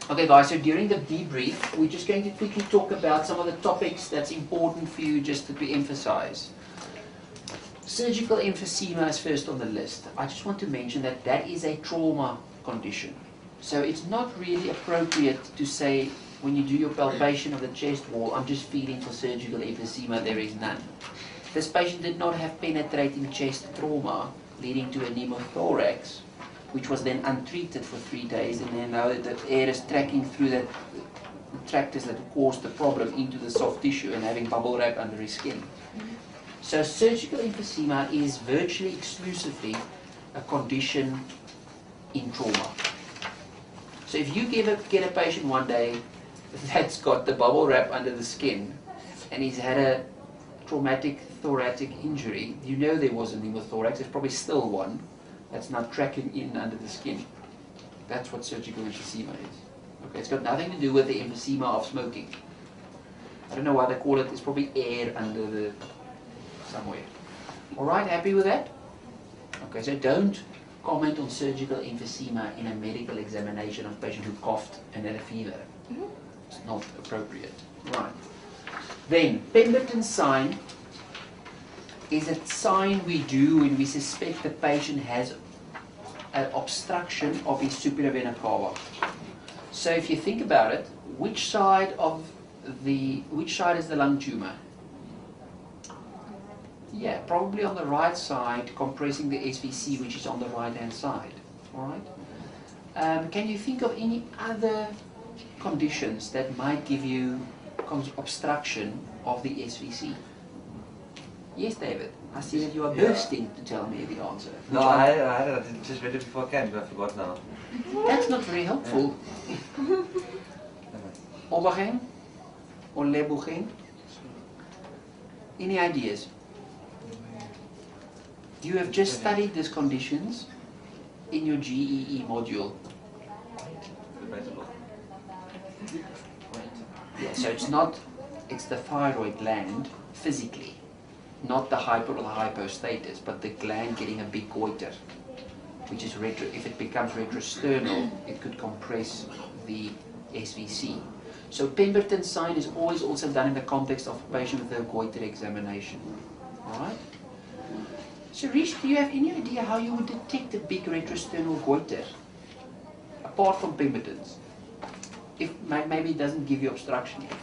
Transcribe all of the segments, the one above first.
Okay guys, so during the debrief, we're just going to quickly talk about some of the topics that's important for you just to emphasize. Surgical emphysema is first on the list. I just want to mention that that is a trauma condition. So it's not really appropriate to say when you do your palpation of the chest wall, I'm just feeling for surgical emphysema, there is none. This patient did not have penetrating chest trauma leading to a pneumothorax, which was then untreated for 3 days, and then now the air is tracking through the tractors that caused the problem into the soft tissue and having bubble wrap under his skin. So surgical emphysema is virtually exclusively a condition in trauma. So if you get a patient one day that's got the bubble wrap under the skin and he's had a traumatic thoracic injury, you know there was a pneumothorax, there's probably still one that's now tracking in under the skin. That's what surgical emphysema is. Okay, it's got nothing to do with the emphysema of smoking. I don't know why they call it, it's probably air under the somewhere. Alright, happy with that? Okay, so don't comment on surgical emphysema in a medical examination of a patient who coughed and had a fever. It's not appropriate. Right. Then, Pemberton's sign is a sign we do when we suspect the patient has an obstruction of his superior vena cava. So if you think about it, which side is the lung tumor? Yeah, probably on the right side, compressing the SVC, which is on the right-hand side. All right. Can you think of any other conditions that might give you obstruction of the SVC? Yes, David. I see that you are bursting to tell me the answer. No, I just read it before camp, but I forgot now. That's not very helpful. Overgang or Lebugen? Any ideas? You have just studied these conditions in your GEE module. Yeah, so it's the thyroid gland physically, not the hyper or the hypostatus, but the gland getting a big goiter, which is if it becomes retrosternal, it could compress the SVC. So Pemberton's sign is always also done in the context of a patient with a goiter examination. Alright? So Rish, do you have any idea how you would detect a big retrosternal goiter, apart from Pemberton's? If maybe it doesn't give you obstruction yet.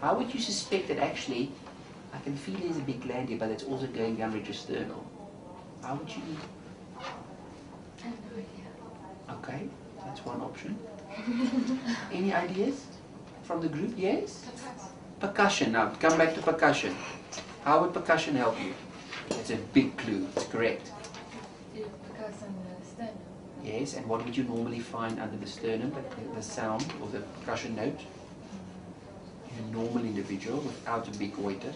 How would you suspect that actually, I can feel there's a big gland here, but it's also going down retrosternal? How would you? I have no idea. Okay, that's one option. Any ideas from the group? Yes? Percussion. Now, come back to percussion. How would percussion help you? It's a big clue. It's correct. You percuss on the sternum. Yes, and what would you normally find under the sternum, the sound or the percussion note? A normal individual without a big goiter.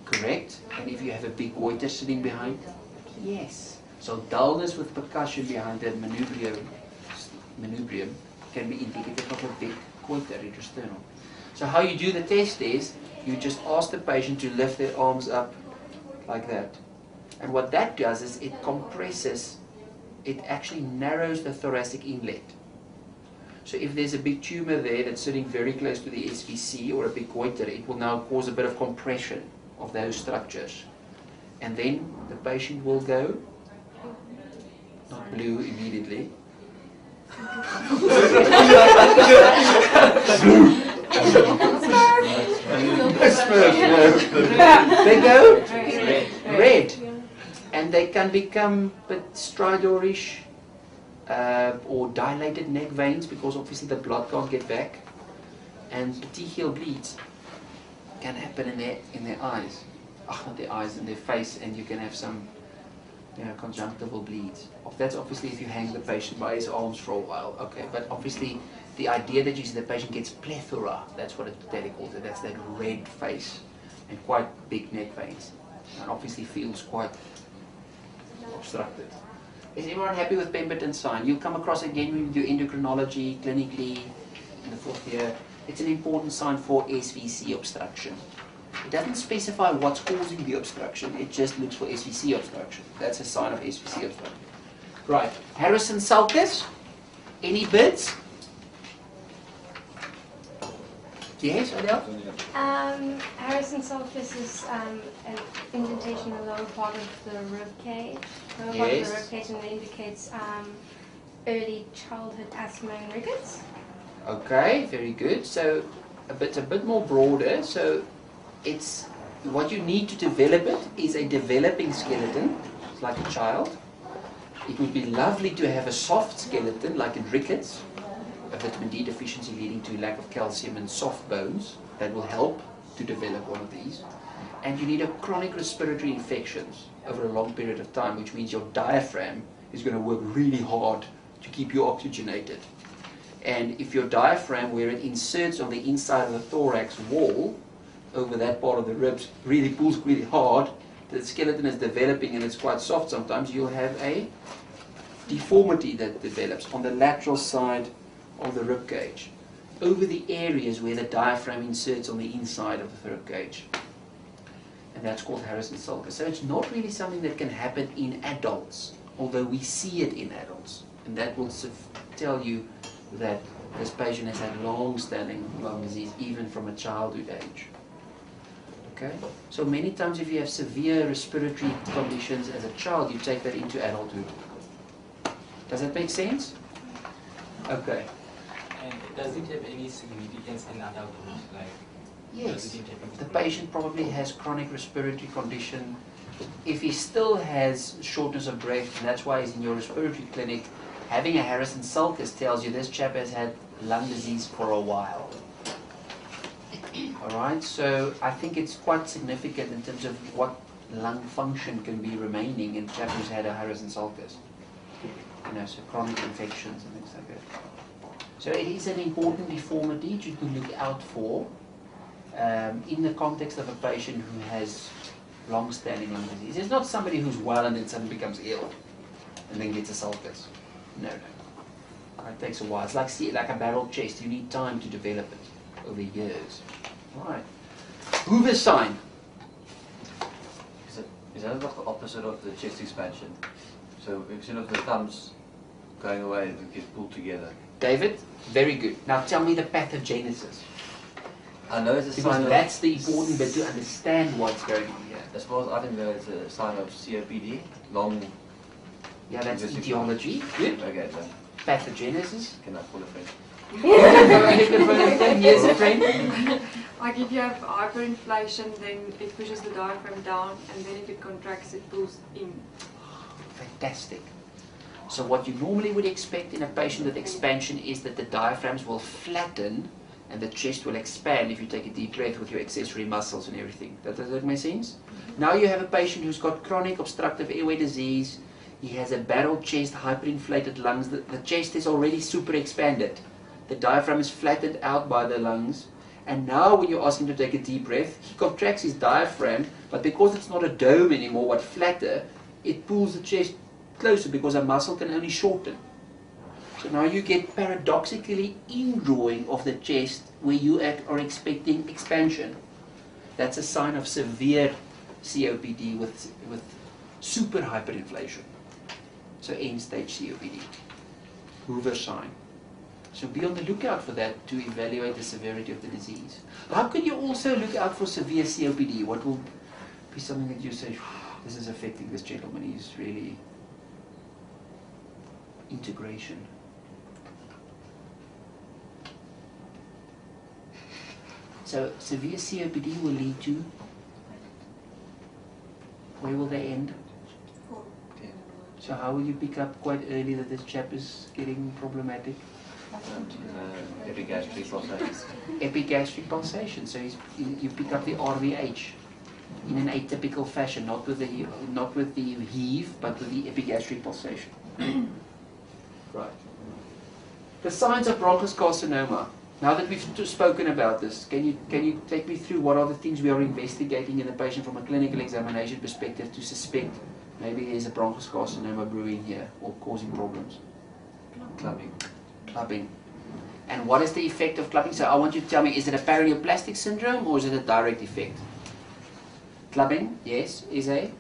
Correct. And if you have a big goiter sitting behind? Yes. So dullness with percussion behind the manubrium can be indicative of a big goiter retrosternal. So how you do the test is, you just ask the patient to lift their arms up like that. And what that does is it compresses, it actually narrows the thoracic inlet. So if there's a big tumor there that's sitting very close to the SVC or a big goiter, it will now cause a bit of compression of those structures. And then the patient will go, not blue immediately. They go red, and they can become a bit stridorish or dilated neck veins, because obviously the blood can't get back, and petechial bleeds can happen in their eyes, not their eyes, in their face, and you can have some conjunctival bleeds. That's obviously if you hang the patient by his arms for a while. Okay, but obviously the idea that you see the patient gets plethora, that's what they call it, that's that red face and quite big neck veins, and obviously feels quite obstructed. Is everyone happy with Pemberton's sign? You'll come across again when you do endocrinology, clinically, in the 4th year. It's an important sign for SVC obstruction. It doesn't specify what's causing the obstruction, it just looks for SVC obstruction. That's a sign of SVC obstruction. Right, Harrison Sulcus, any bids? Yes, Adele? Harrison sulcus is an indentation in the lower part of the rib cage. Lower part of Yes. the rib cage, and it indicates early childhood asthma and rickets. Okay, very good. So a bit more broader. So it's what you need to develop it is a developing skeleton, it's like a child. It would be lovely to have a soft skeleton like in rickets, a vitamin D deficiency leading to lack of calcium and soft bones. That will help to develop one of these. And you need a chronic respiratory infections over a long period of time, which means your diaphragm is going to work really hard to keep you oxygenated. And if your diaphragm, where it inserts on the inside of the thorax wall, over that part of the ribs, really pulls really hard, the skeleton is developing and it's quite soft sometimes, you'll have a deformity that develops on the lateral side of the rib cage, over the areas where the diaphragm inserts on the inside of the rib cage. And that's called Harrison sulcus. So it's not really something that can happen in adults, although we see it in adults. And that will tell you that this patient has had long-standing lung disease even from a childhood age. Okay? So many times if you have severe respiratory conditions as a child, you take that into adulthood. Does that make sense? Okay. And does it have any significance in adulthood? Like, Yes. The patient probably has chronic respiratory condition. If he still has shortness of breath, and that's why he's in your respiratory clinic, having a Harrison sulcus tells you this chap has had lung disease for a while. Alright, so I think it's quite significant in terms of what lung function can be remaining in a chap who's had a Harrison sulcus. You know, so chronic infections and things like that. So it is an important deformity to look out for in the context of a patient who has long-standing lung disease. It's not somebody who's well and then suddenly becomes ill and then gets a sulcus. No. It takes a while. It's like a barrel chest. You need time to develop it over years. Right. Hoover's sign. Is that not the opposite of the chest expansion? So instead of the thumbs going away, it gets pulled together. David, very good. Now tell me the pathogenesis. I know it's a Because sign of... that's the important bit to understand what's going on here. As far as I think that it's a sign of COPD, long... Yeah, that's Linguistic etiology. Good. Okay, so Pathogenesis. can I call a friend? Yes, a friend. Like if you have hyperinflation, then it pushes the diaphragm down, and then if it contracts, it pulls in. Fantastic. So what you normally would expect in a patient with expansion is that the diaphragms will flatten and the chest will expand if you take a deep breath with your accessory muscles and everything. Does that make sense? Now you have a patient who's got chronic obstructive airway disease. He has a barrel chest, hyperinflated lungs. The chest is already super expanded. The diaphragm is flattened out by the lungs. And now when you ask him to take a deep breath, he contracts his diaphragm, but because it's not a dome anymore, but flatter, it pulls the chest closer because a muscle can only shorten. So now you get paradoxically indrawing of the chest where you are expecting expansion. That's a sign of severe COPD with super hyperinflation. So end-stage COPD. Hoover's sign. So be on the lookout for that to evaluate the severity of the disease. How can you also look out for severe COPD? What will be something that you say, this is affecting this gentleman, he's really integration. So severe COPD will lead to, where will they end? So how will you pick up quite early that this chap is getting problematic? Epigastric pulsation. Epigastric pulsation. So you pick up the RVH in an atypical fashion, not with the heave, but with the epigastric pulsation. Right. The signs of bronchus carcinoma. Now that we've spoken about this, can you take me through what are the things we are investigating in the patient from a clinical examination perspective to suspect maybe there's a bronchus carcinoma brewing here or causing problems? Clubbing. And what is the effect of clubbing? So I want you to tell me, is it a paraneoplastic syndrome or is it a direct effect? Clubbing, yes, is a?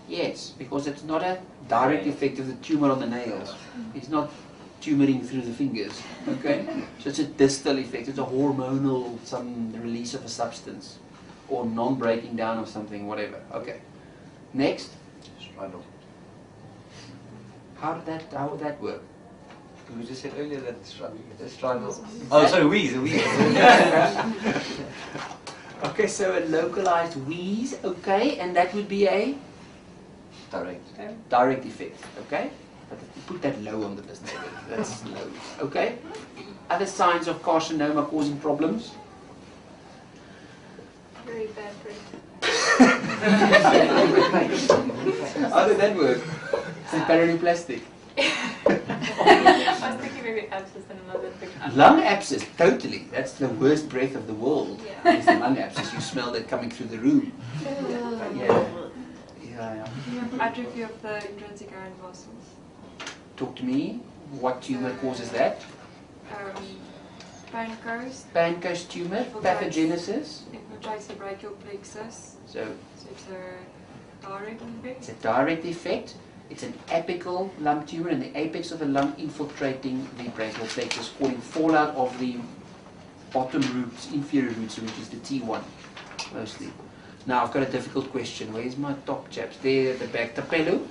Yes, because it's not a direct effect of the tumor on the nails. It's not tumoring through the fingers. Okay? So it's a distal effect. It's a hormonal, some release of a substance. Or non-breaking down of something, whatever. Okay. Next. Spinal. How would that work? We just said earlier that stridal. Oh, sorry, wheeze. Okay, so a localized wheeze, okay, and that would be a direct effect, okay? But put that low on the list, maybe. That's low, okay? Other signs of carcinoma causing problems? Very bad breath. How did that work? Is it perineoplastic? I was thinking maybe abscess and another big Lung abscess, totally. That's the worst breath of the world. Yeah. It's the lung abscess. You smell that coming through the room. Yeah. Atrophy of the intrinsic iron muscles. Talk to me. What tumor causes that? Bronchus. Bronchus tumor, pathogenesis. Infiltrates the brachial plexus. So It's a direct effect. it's a direct effect. It's an apical lung tumor in the apex of the lung infiltrating the brachial plexus, causing fallout of the bottom roots, inferior roots, which is the T1 mostly. Now I've got a difficult question. Where's my top chaps? There at the back. Tapelo.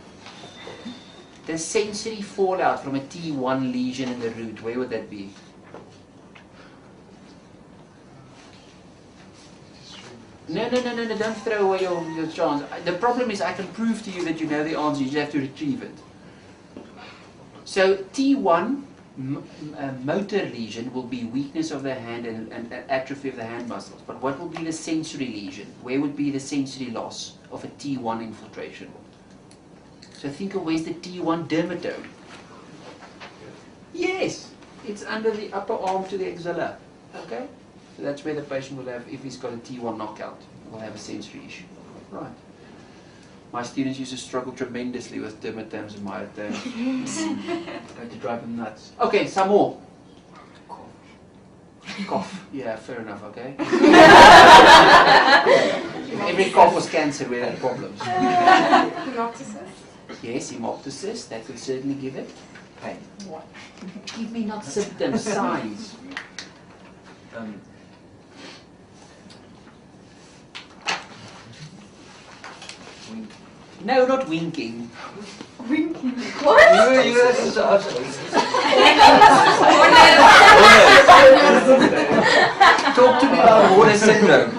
The sensory fallout from a T1 lesion in the root, where would that be? No, don't throw away your chance. The problem is I can prove to you that you know the answer, you just have to retrieve it. So T1 motor lesion will be weakness of the hand and atrophy of the hand muscles. But what will be the sensory lesion? Where would be the sensory loss of a T1 infiltration? So think of where's the T1 dermatome? Yes, it's under the upper arm to the axilla. Okay? So that's where the patient will have, if he's got a T1 knockout, will have a sensory issue. Right. My students used to struggle tremendously with dermatomes and myotomes. I had to drive them nuts. Okay, some more. Cough. Yeah, fair enough, okay. Every cough was cancer, we had problems. Ptosis. Yes, hemoptysis, that would certainly give it. Pain. What? Give me not symptoms, signs. No, not winking. Winking. Talk to me about Horner syndrome.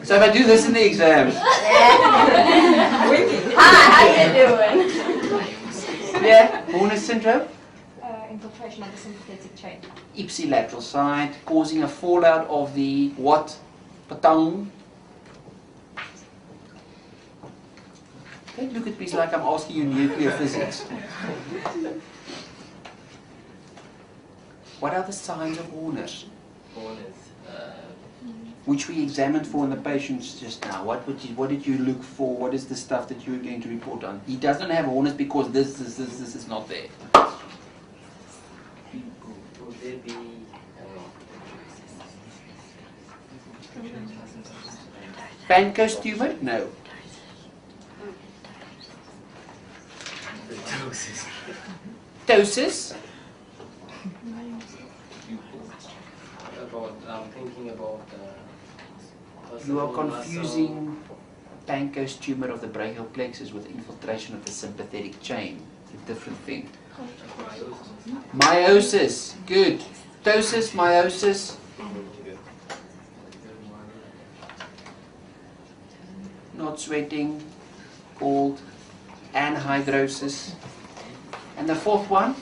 So if I do this in the exam. Hi, how you doing? Yeah, Horner syndrome. Infiltration of the sympathetic chain. Ipsilateral side, causing a fallout of the what? Patong. Don't look at me like I'm asking you nuclear physics. What are the signs of Horner's? Which we examined for in the patients just now. What did you look for? What is the stuff that you were going to report on? He doesn't have Horner's because this is not there. Would there be Bronchus tumor? No. Ptosis? Ptosis? I'm thinking about. You are confusing Bronchus tumor of the brachial plexus with infiltration of the sympathetic chain. It's a different thing. Meiosis. Good. Ptosis, meiosis. Not sweating. Cold. Anhydrosis. And the fourth one?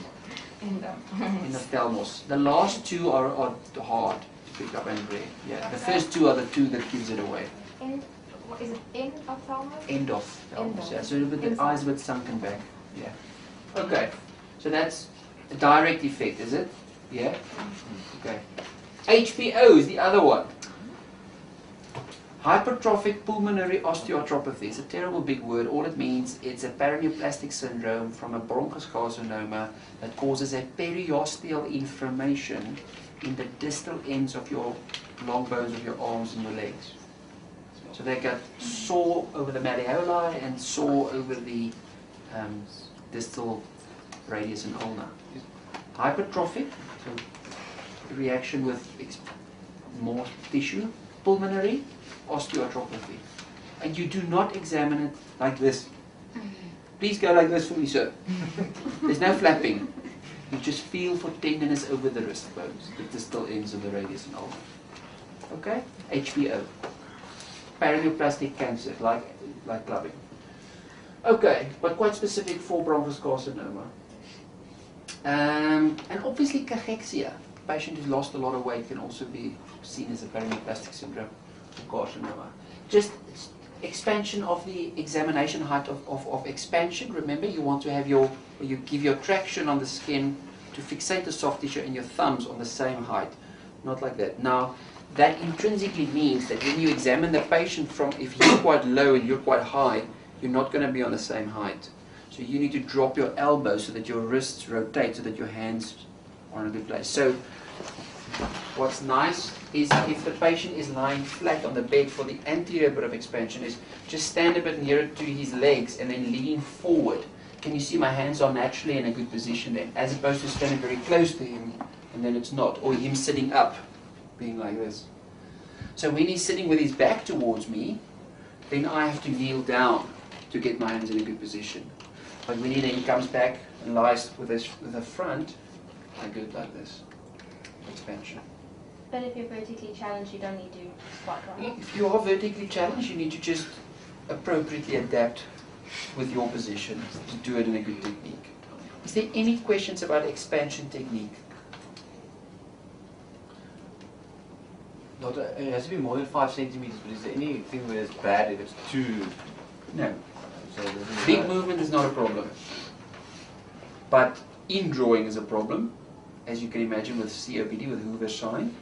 Endophthalmos. The last two are hard to pick up and rare. Yeah. The first two are the two that gives it away. What is it? Endophthalmos? Endophthalmos. Yeah. So with the eyes a bit sunken back. Yeah. Okay. So that's a direct effect, is it? Yeah? Okay. HPO is the other one. Hypertrophic pulmonary osteotropic. It's a terrible big word. All it means, it's a paraneoplastic syndrome from a bronchus carcinoma that causes a periosteal inflammation in the distal ends of your long bones of your arms and your legs. So they get sore over the malleoli and sore over the distal radius and ulna. Hypertrophic, so reaction with more tissue. Pulmonary, osteotrophy. And you do not examine it like this. Please go like this for me, sir. There's no flapping. You just feel for tenderness over the wrist bones, the distal ends of the radius and ulna. Okay? HPO. Paraneoplastic cancer, like clubbing. Okay, but quite specific for bronchus carcinoma. And obviously cachexia. Patient who's lost a lot of weight can also be seen as a paraneoplastic syndrome or carcinoma. Just expansion of the examination height of expansion. Remember, you want to have you give your traction on the skin to fixate the soft tissue and your thumbs on the same height. Not like that. Now, that intrinsically means that when you examine the patient from, if you're quite low and you're quite high, you're not going to be on the same height. So you need to drop your elbow so that your wrists rotate, so that your hands are in a good place. So what's nice is if the patient is lying flat on the bed for the anterior bit of expansion, is just stand a bit nearer to his legs and then lean forward. Can you see my hands are naturally in a good position then, as opposed to standing very close to him and then it's not, or him sitting up, being like this. So when he's sitting with his back towards me, then I have to kneel down to get my hands in a good position. But when he then comes back and lies with the front, I go like this. Expansion. But if you're vertically challenged, you don't need to squat, right? If you are vertically challenged, you need to just appropriately adapt with your position to do it in a good technique. Is there any questions about expansion technique? Doctor, it has to be more than 5 centimeters, but is there anything where it's bad if it's too... No. So Big movement is not a problem. But indrawing is a problem, as you can imagine with COPD, with Hoover sign.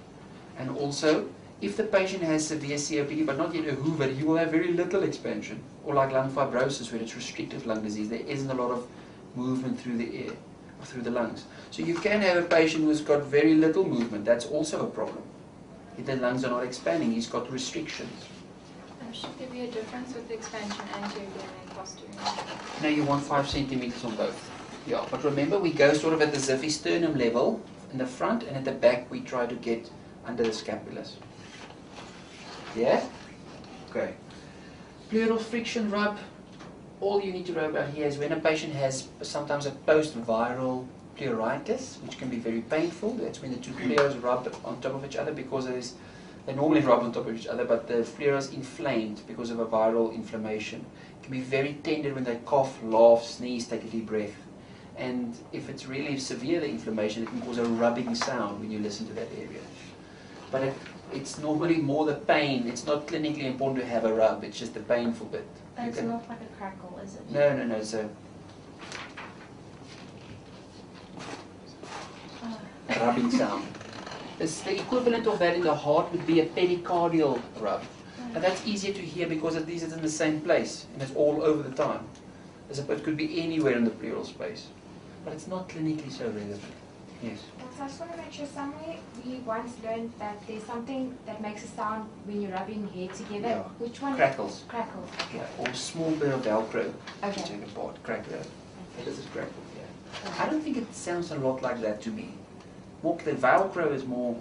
And also, if the patient has severe COPD but not yet a Hoover, he will have very little expansion. Or like lung fibrosis, where it's restrictive lung disease, there isn't a lot of movement through the air, or through the lungs. So you can have a patient who's got very little movement. That's also a problem. If the lungs are not expanding, he's got restrictions. Should there be a difference with the expansion anterior and posterior? Now you want 5 centimeters on both. Yeah, but remember we go sort of at the xiphisternum level in the front, and at the back we try to get under the scapulas. Yeah? Okay. Pleural friction rub. All you need to know about here is when a patient has sometimes a post-viral pleuritis, which can be very painful. That's when the two pleures rub on top of each other because they normally rub on top of each other, but the pleura is inflamed because of a viral inflammation. It can be very tender when they cough, laugh, sneeze, take a deep breath. And if it's really severe, the inflammation, it can cause a rubbing sound when you listen to that area. But it's normally more the pain. It's not clinically important to have a rub, it's just the painful bit. It's not like a crackle, is it? No, it's a rubbing sound. The equivalent of that in the heart would be a pericardial rub. And that's easier to hear because at least it's in the same place and it's all over the time. As opposed, it could be anywhere in the pleural space. But it's not clinically so relevant. Yes. So I just want to make sure, somewhere we once learned that there's something that makes a sound when you're rubbing your hair together. Yeah. Which one? Crackles. Crackles. Yeah, or a small bit of Velcro. Okay. Take apart, crack that. That is a crackle, yeah. I don't think it sounds a lot like that to me. More, the Velcro is more...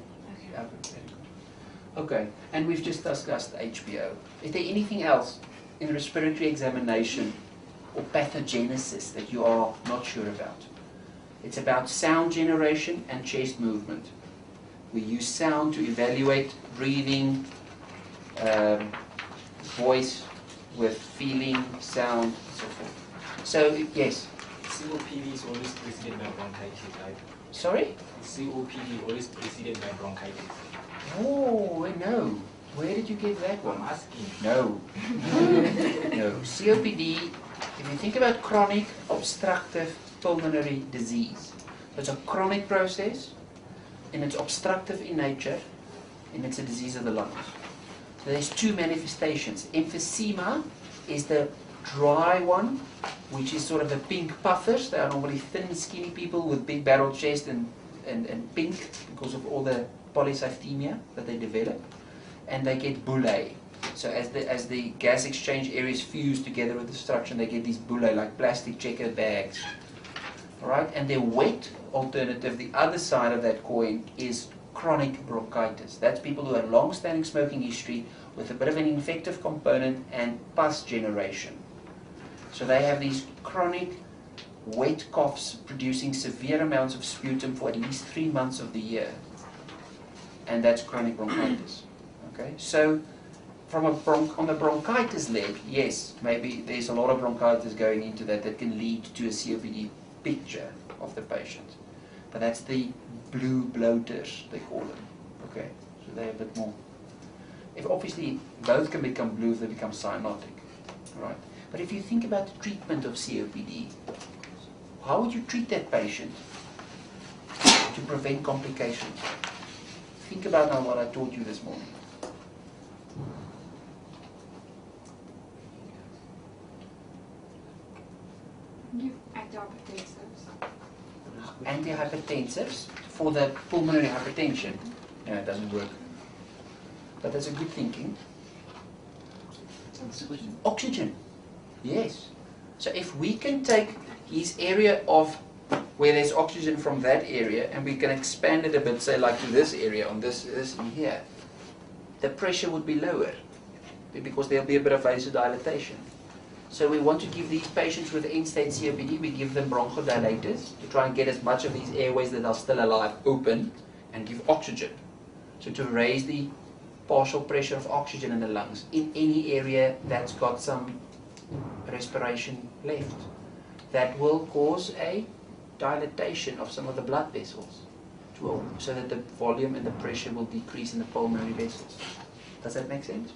Okay, and we've just discussed HPO. Is there anything else in respiratory examination or pathogenesis that you are not sure about? It's about sound generation and chest movement. We use sound to evaluate breathing, voice with feeling, sound, and so forth. So, yes? COPD is always preceded by bronchitis, right? Sorry? COPD always preceded by bronchitis. Oh, no. Where did you get that one? I'm asking. No. No. COPD, if you think about chronic obstructive pulmonary disease, it's a chronic process and it's obstructive in nature and it's a disease of the lungs. So there's two manifestations. Emphysema is the dry one, which is sort of the pink puffers. They are normally thin, skinny people with big barrel chest and pink because of all the polycythemia that they develop. And they get bullae. So as the gas exchange areas fuse together with the structure, they get these bullae, like plastic checker bags. Right? And the wet alternative, the other side of that coin, is chronic bronchitis. That's people who have long-standing smoking history with a bit of an infective component and pus generation. So they have these chronic wet coughs producing severe amounts of sputum for at least 3 months of the year. And that's chronic bronchitis. Okay? So from on the bronchitis leg, yes, maybe there's a lot of bronchitis going into that can lead to a COPD picture of the patient. But that's the blue bloaters, they call them. Okay? So they're a bit more. If obviously both can become blue if they become cyanotic. Right? But if you think about the treatment of COPD, how would you treat that patient to prevent complications? Think about now what I taught you this morning. Give antihypertensives. Antihypertensives for the pulmonary hypertension. No, it doesn't work. But that's a good thinking. Oxygen. Yes. So if we can take his area of where there's oxygen from that area and we can expand it a bit, say like to this area, on this in here, the pressure would be lower because there'll be a bit of vasodilatation. So we want to give these patients with end-stage COPD, we give them bronchodilators to try and get as much of these airways that are still alive open and give oxygen. So to raise the partial pressure of oxygen in the lungs in any area that's got some respiration left. That will cause a dilatation of some of the blood vessels so that the volume and the pressure will decrease in the pulmonary vessels. Does that make sense?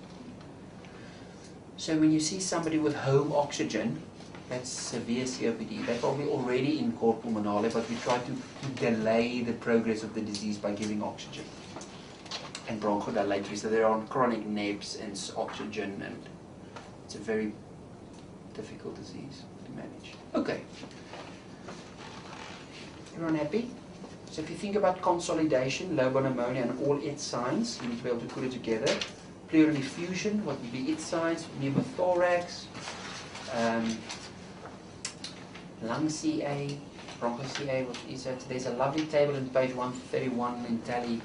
So when you see somebody with home oxygen, that's severe COPD. They're probably already in cor pulmonale, but we try to delay the progress of the disease by giving oxygen and bronchodilators. So they're on chronic NEBs and oxygen, and it's a very difficult disease to manage. Okay. Everyone happy? So if you think about consolidation, lobar pneumonia and all its signs, you need to be able to put it together. Pleural effusion, what would be its signs? Pneumothorax, lung CA, bronchial CA, what is that? There's a lovely table in page 131 in Tally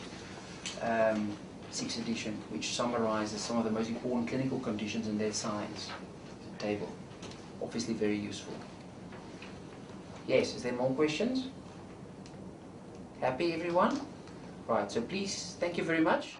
6th edition, which summarizes some of the most important clinical conditions and their signs. Table. Obviously very useful. Yes, is there more questions? Happy everyone? Right, so please, thank you very much.